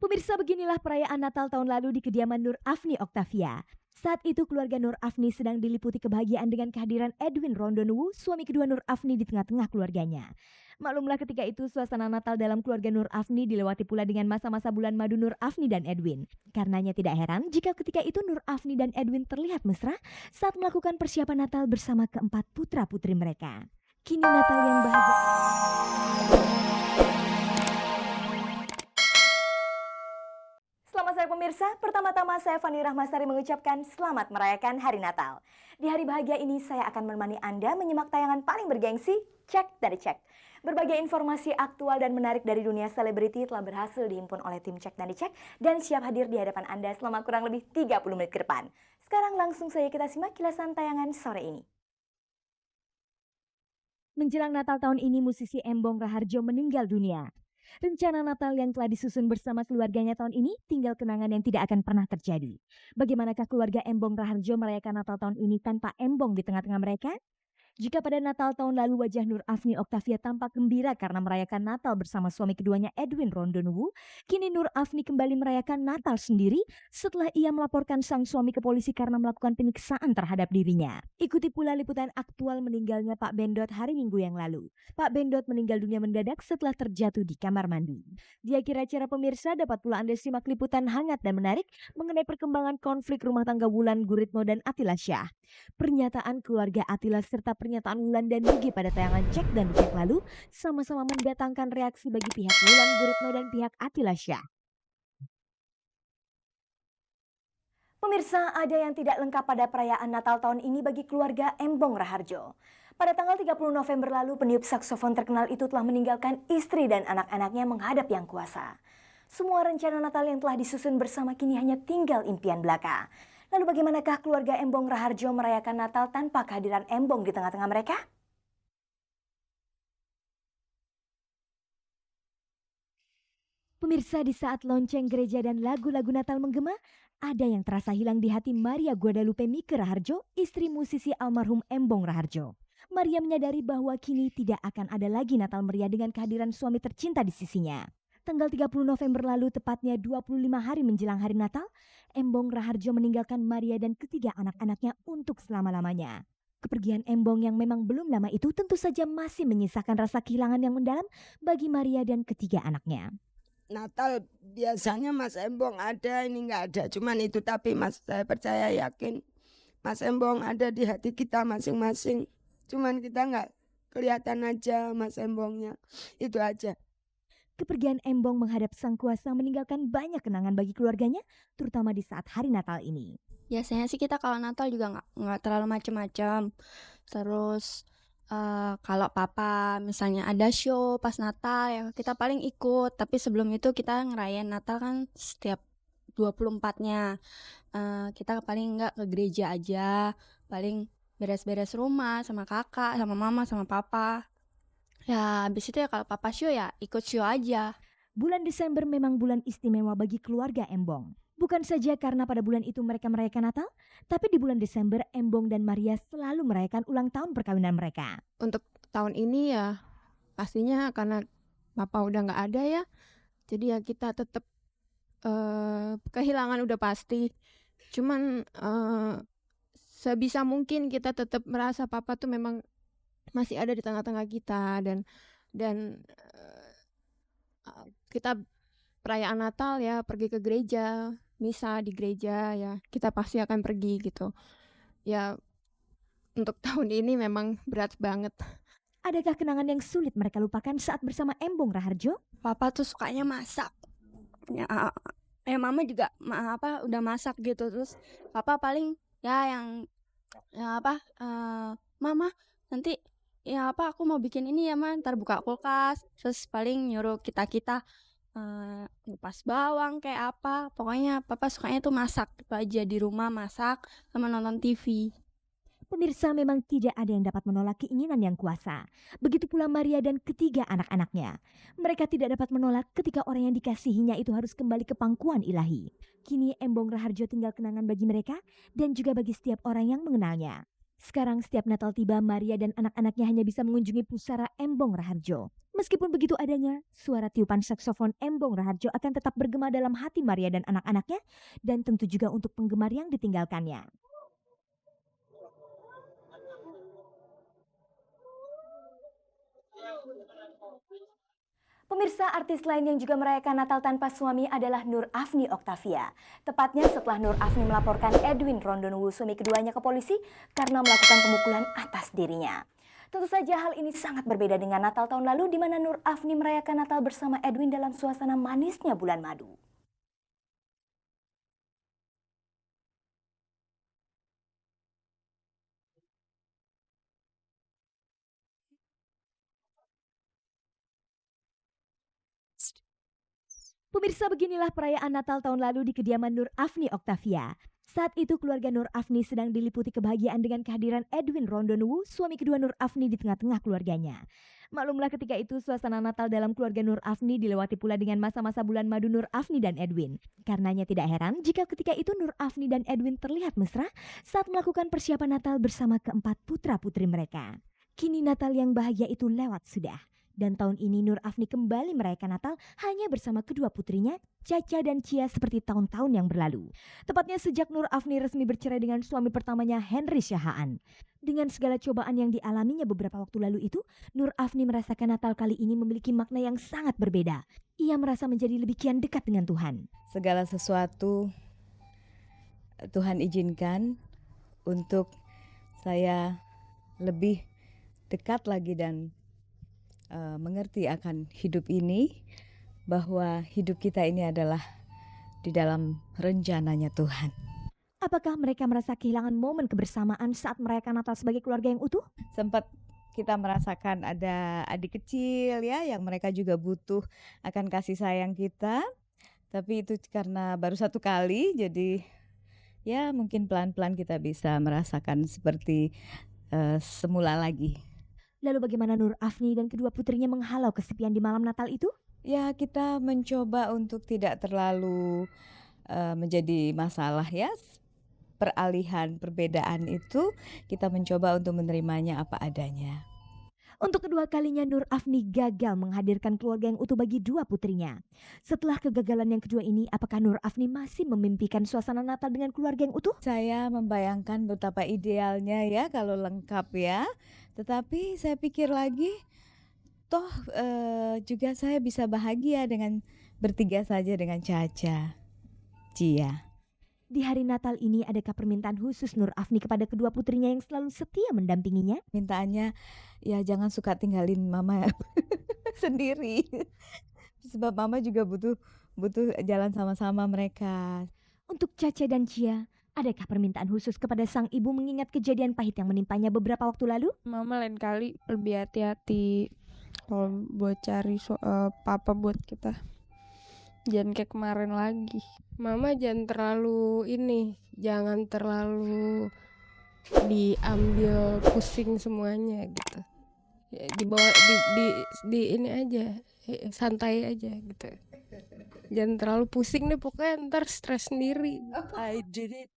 Pemirsa, beginilah perayaan Natal tahun lalu di kediaman Nur Afni Oktavia. Saat itu keluarga Nur Afni sedang diliputi kebahagiaan dengan kehadiran Edwin Rondonuwu, suami kedua Nur Afni di tengah-tengah keluarganya. Maklumlah ketika itu suasana Natal dalam keluarga Nur Afni dilewati pula dengan masa-masa bulan madu Nur Afni dan Edwin. Karenanya tidak heran jika ketika itu Nur Afni dan Edwin terlihat mesra saat melakukan persiapan Natal bersama keempat putra-putri mereka. Kini Natal yang bahagia. Selamat sore pemirsa, pertama-tama saya Fani Rahmasari mengucapkan selamat merayakan Hari Natal. Di hari bahagia ini saya akan menemani Anda menyimak tayangan paling bergengsi, Cek dari Cek. Berbagai informasi aktual dan menarik dari dunia selebriti telah berhasil dihimpun oleh tim Cek dan Dicek dan siap hadir di hadapan Anda selama kurang lebih 30 menit ke depan. Sekarang langsung saja kita simak kilasan tayangan sore ini. Menjelang Natal tahun ini, musisi Embong Raharjo meninggal dunia. Rencana Natal yang telah disusun bersama keluarganya tahun ini tinggal kenangan yang tidak akan pernah terjadi. Bagaimanakah keluarga Embong Raharjo merayakan Natal tahun ini tanpa Embong di tengah-tengah mereka? Jika pada Natal tahun lalu wajah Nur Afni Oktavia tampak gembira karena merayakan Natal bersama suami keduanya Edwin Rondonuwu, kini Nur Afni kembali merayakan Natal sendiri setelah ia melaporkan sang suami ke polisi karena melakukan penyiksaan terhadap dirinya. Ikuti pula liputan aktual meninggalnya Pak Bendot hari Minggu yang lalu. Pak Bendot meninggal dunia mendadak setelah terjatuh di kamar mandi. Di akhir acara pemirsa dapat pula Anda simak liputan hangat dan menarik mengenai perkembangan konflik rumah tangga Wulan Guritno dan Atilla Syah. Pernyataan keluarga Atilla serta pernyataan Wulan dan Nugi pada tayangan Cek dan Cek lalu sama-sama mendatangkan reaksi bagi pihak Wulan Guritno dan pihak Atilla Syah. Pemirsa, ada yang tidak lengkap pada perayaan Natal tahun ini bagi keluarga Embong Raharjo. Pada tanggal 30 November lalu, peniup saksofon terkenal itu telah meninggalkan istri dan anak-anaknya menghadap Yang Kuasa. Semua rencana Natal yang telah disusun bersama kini hanya tinggal impian belaka. Lalu bagaimanakah keluarga Embong Raharjo merayakan Natal tanpa kehadiran Embong di tengah-tengah mereka? Pemirsa, di saat lonceng gereja dan lagu-lagu Natal menggema, ada yang terasa hilang di hati Maria Guadalupe Mike Raharjo, istri musisi almarhum Embong Raharjo. Maria menyadari bahwa kini tidak akan ada lagi Natal meriah dengan kehadiran suami tercinta di sisinya. Tanggal 30 November lalu, tepatnya 25 hari menjelang hari Natal, Embong Raharjo meninggalkan Maria dan ketiga anak-anaknya untuk selama-lamanya. Kepergian Embong yang memang belum lama itu tentu saja masih menyisakan rasa kehilangan yang mendalam bagi Maria dan ketiga anaknya. Natal biasanya Mas Embong ada, ini nggak ada. Cuman itu, tapi saya percaya yakin Mas Embong ada di hati kita masing-masing. Cuman kita nggak kelihatan aja Mas Embongnya, itu aja. Kepergian Embong menghadap Sang Kuasa meninggalkan banyak kenangan bagi keluarganya, terutama di saat hari Natal ini. Biasanya sih kita kalau Natal juga nggak terlalu macem-macem. Terus kalau papa misalnya ada show pas Natal ya kita paling ikut. Tapi sebelum itu kita ngerayain Natal kan setiap 24-nya. Kita paling nggak ke gereja aja, paling beres-beres rumah sama kakak, sama mama, sama papa. Ya habis itu ya kalau papa show ya ikut show aja. Bulan Desember memang bulan istimewa bagi keluarga Embong. Bukan saja karena pada bulan itu mereka merayakan Natal, tapi di bulan Desember Embong dan Maria selalu merayakan ulang tahun perkawinan mereka. Untuk tahun ini ya pastinya karena papa udah nggak ada ya, jadi ya kita tetap kehilangan udah pasti. Cuman sebisa mungkin kita tetap merasa papa tuh memang masih ada di tengah-tengah kita, dan kita perayaan Natal ya pergi ke gereja, misa di gereja ya kita pasti akan pergi gitu. Ya untuk tahun ini memang berat banget. Adakah kenangan yang sulit mereka lupakan saat bersama Embong Raharjo? Papa tuh sukanya masak. Ya mama juga udah masak gitu. Terus papa paling ya yang mama nanti ya aku mau bikin ini ya man, ntar buka kulkas. Terus paling nyuruh kita ngupas bawang kayak apa. Pokoknya papa sukanya tuh masak itu aja, di rumah masak sama nonton TV. Pemirsa, memang tidak ada yang dapat menolak keinginan Yang Kuasa. Begitu pula Maria dan ketiga anak-anaknya. Mereka tidak dapat menolak ketika orang yang dikasihinya itu harus kembali ke pangkuan ilahi. Kini Embong Raharjo tinggal kenangan bagi mereka dan juga bagi setiap orang yang mengenalnya. Sekarang setiap Natal tiba, Maria dan anak-anaknya hanya bisa mengunjungi pusara Embong Raharjo. Meskipun begitu adanya, suara tiupan saksofon Embong Raharjo akan tetap bergema dalam hati Maria dan anak-anaknya, dan tentu juga untuk penggemar yang ditinggalkannya. Pemirsa, artis lain yang juga merayakan Natal tanpa suami adalah Nur Afni Oktavia. Tepatnya setelah Nur Afni melaporkan Edwin Rondonuwu, suami keduanya, ke polisi karena melakukan pemukulan atas dirinya. Tentu saja hal ini sangat berbeda dengan Natal tahun lalu di mana Nur Afni merayakan Natal bersama Edwin dalam suasana manisnya bulan madu. Pemirsa, beginilah perayaan Natal tahun lalu di kediaman Nur Afni Oktavia. Saat itu keluarga Nur Afni sedang diliputi kebahagiaan dengan kehadiran Edwin Rondonuwu, suami kedua Nur Afni, di tengah-tengah keluarganya. Maklumlah ketika itu suasana Natal dalam keluarga Nur Afni dilewati pula dengan masa-masa bulan madu Nur Afni dan Edwin. Karenanya tidak heran jika ketika itu Nur Afni dan Edwin terlihat mesra saat melakukan persiapan Natal bersama keempat putra-putri mereka. Kini Natal yang bahagia itu lewat sudah. Dan tahun ini Nur Afni kembali merayakan Natal hanya bersama kedua putrinya, Caca dan Cia, seperti tahun-tahun yang berlalu. Tepatnya sejak Nur Afni resmi bercerai dengan suami pertamanya Henry Syahaan. Dengan segala cobaan yang dialaminya beberapa waktu lalu itu, Nur Afni merasakan Natal kali ini memiliki makna yang sangat berbeda. Ia merasa menjadi lebih kian dekat dengan Tuhan. Segala sesuatu Tuhan izinkan untuk saya lebih dekat lagi dan mengerti akan hidup ini, bahwa hidup kita ini adalah di dalam rencananya Tuhan. Apakah mereka merasa kehilangan momen kebersamaan saat merayakan Natal sebagai keluarga yang utuh? Sempat kita merasakan ada adik kecil ya, yang mereka juga butuh akan kasih sayang kita, tapi itu karena baru satu kali, jadi ya mungkin pelan-pelan kita bisa merasakan seperti semula lagi. Lalu bagaimana Nur Afni dan kedua putrinya menghalau kesepian di malam Natal itu? Ya, kita mencoba untuk tidak terlalu menjadi masalah ya. Peralihan perbedaan itu kita mencoba untuk menerimanya apa adanya. Untuk kedua kalinya Nur Afni gagal menghadirkan keluarga yang utuh bagi dua putrinya. Setelah kegagalan yang kedua ini, apakah Nur Afni masih memimpikan suasana Natal dengan keluarga yang utuh? Saya membayangkan betapa idealnya ya kalau lengkap ya. Tetapi saya pikir lagi, toh juga saya bisa bahagia dengan bertiga saja dengan Caca, Cia. Di hari Natal ini, adakah permintaan khusus Nur Afni kepada kedua putrinya yang selalu setia mendampinginya? Mintaannya ya jangan suka tinggalin mama sendiri. Sebab mama juga butuh jalan sama-sama mereka. Untuk Caca dan Cia, adakah permintaan khusus kepada sang ibu mengingat kejadian pahit yang menimpanya beberapa waktu lalu? Mama lain kali lebih hati-hati kalau buat cari papa buat kita. Jangan kayak kemarin lagi. Mama jangan terlalu diambil pusing semuanya gitu. Ya, dibawa di ini aja, santai aja gitu. Jangan terlalu pusing deh, pokoknya ntar stres sendiri. I did it.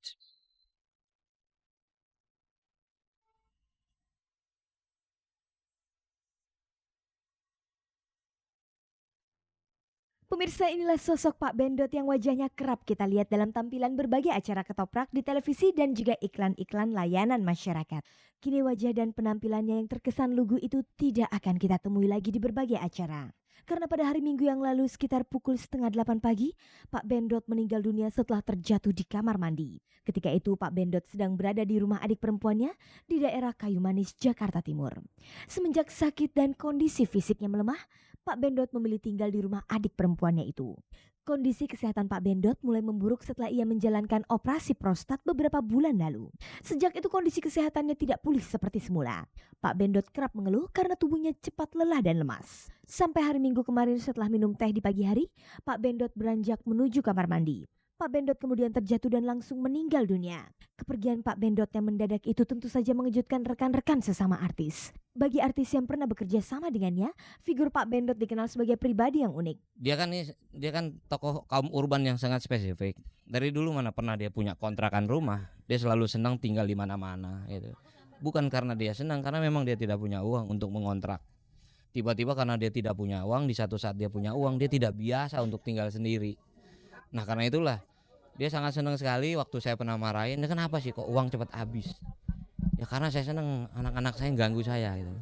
Pemirsa, inilah sosok Pak Bendot yang wajahnya kerap kita lihat dalam tampilan berbagai acara ketoprak di televisi dan juga iklan-iklan layanan masyarakat. Kini wajah dan penampilannya yang terkesan lugu itu tidak akan kita temui lagi di berbagai acara. Karena pada hari Minggu yang lalu sekitar pukul 7:30 pagi, Pak Bendot meninggal dunia setelah terjatuh di kamar mandi. Ketika itu Pak Bendot sedang berada di rumah adik perempuannya di daerah Kayu Manis, Jakarta Timur. Semenjak sakit dan kondisi fisiknya melemah, Pak Bendot memilih tinggal di rumah adik perempuannya itu. Kondisi kesehatan Pak Bendot mulai memburuk setelah ia menjalankan operasi prostat beberapa bulan lalu. Sejak itu kondisi kesehatannya tidak pulih seperti semula. Pak Bendot kerap mengeluh karena tubuhnya cepat lelah dan lemas. Sampai hari Minggu kemarin setelah minum teh di pagi hari, Pak Bendot beranjak menuju kamar mandi. Pak Bendot kemudian terjatuh dan langsung meninggal dunia. Kepergian Pak Bendot yang mendadak itu tentu saja mengejutkan rekan-rekan sesama artis. Bagi artis yang pernah bekerja sama dengannya, figur Pak Bendot dikenal sebagai pribadi yang unik. Dia kan tokoh kaum urban yang sangat spesifik. Dari dulu mana pernah dia punya kontrakan rumah. Dia selalu senang tinggal di mana-mana gitu. bukan karena dia senang, karena memang dia tidak punya uang untuk mengontrak. Tiba-tiba karena dia tidak punya uang, di satu saat dia punya uang, dia tidak biasa untuk tinggal sendiri. Nah karena itulah dia sangat senang sekali waktu saya pernah marahin, "Ya kenapa sih kok uang cepat habis?" Ya karena saya senang anak-anak saya ganggu saya gitu.